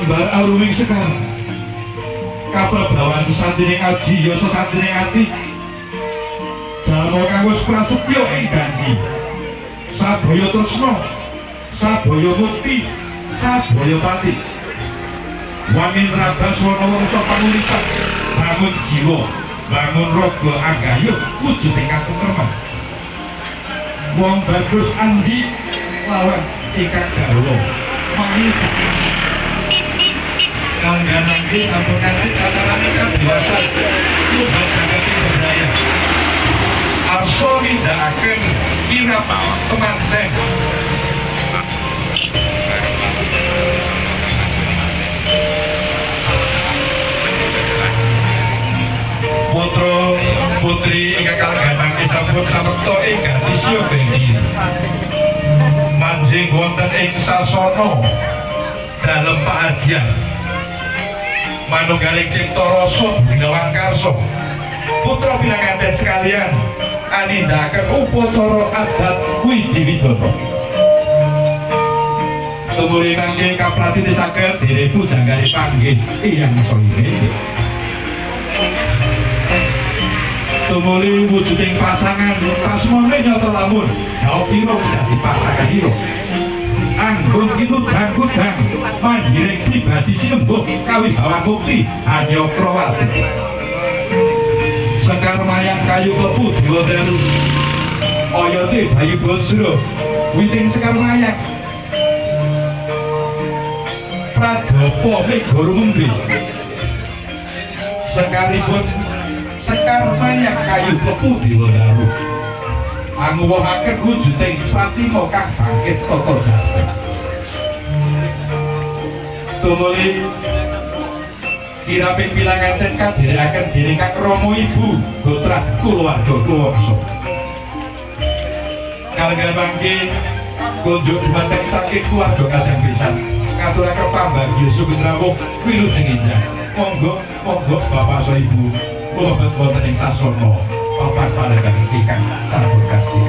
ambar aruming sekar kaprabawan sesandine kaji ya sesandine ati jalma kang wis prasetya ing janji sabaya tresna sabaya mukti sabaya pati wangin rabas wana wangsa pangulipan bangun jiwa bangun raga anggayuh wujuding katentreman wong bagus andi lawan ingkang garwa maisa kanggan nanti ampun nanti katarane kabiwasan lubat jagating berdaya arso nindakaken kirapa temanten putra putri ingkang kalenggahan sampun samekta ingkang disya bengi manjing wonten ing sasana dalem pahadian manunggaling cipta rasa binawan karsa putra pinanganten sekalian anindakaken upacara adat Widhiwidana tumuli mangke kapratiti saged dene pujanggari panggih iyang soine tumuli wujuding pasangan pasmane nyata lamun jauh piro dadi pasangan ira anggun kudang mandhiring pribadi sinembuh kawibawan mukti hanya prawati sekar mayang kayu klepu diwadaru oyate bayi bosro witing sekar mayang pradopo megoro membri sekaripun sekar mayang kayu klepu diwadaru anguwahaken wujuding pratima kang bangkit tata jati tumuli kiraping pilanganten kadherekaken dening Kang Rama Ibu putra kulawarga Kuwangsa kalenggan mangke kunjuk dhumateng saking keluarga kadang pisan ngaturaken pambagya sumedrawuh wilujeng enjang monggo Bapak so Ibu mlebet wonten ing sasana papan palenggan ingkang sampun kasih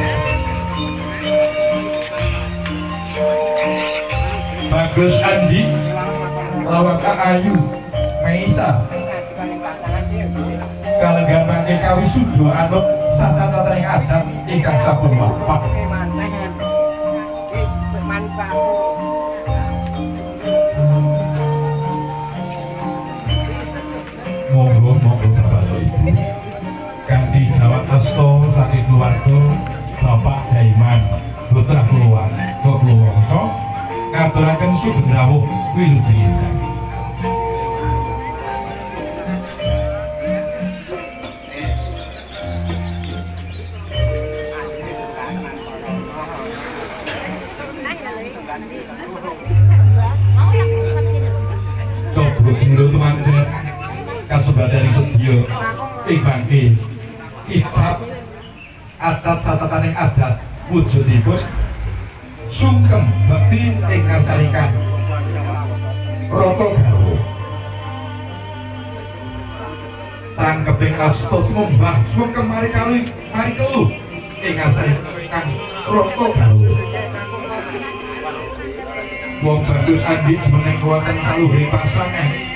Bagus Andi lawan Kak Ayu Maisa kalenggan mangke kawisuda anut satan-satan ing adat ingkang sampun mapak monggo Bapak so Ibu kanthi jawab asta saking keluarga Bapak Daiman putra Kuwangsa ngaturaken sumedrawuh wilujeng enjang Dobro temanten kasebadan sedya ing bangke ijab adat satataning adat wujudipun sungkem bekti ing kasarikan rata garwa tangkeping asta tumembah sungkem mari kelu ing kasarikan rata garwa wong bagus andi semeneng wonten saluhing pasangan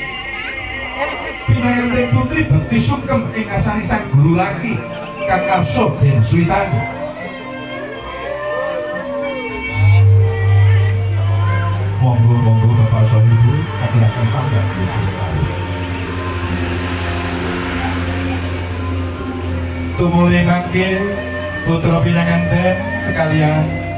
pinanganten putri bekti sungkem ing kasari sang guru laki Kang Arso Den Switani monggo Bapak so Ibu aturaken pambagya tumuli mangke putra pinanganten sekalian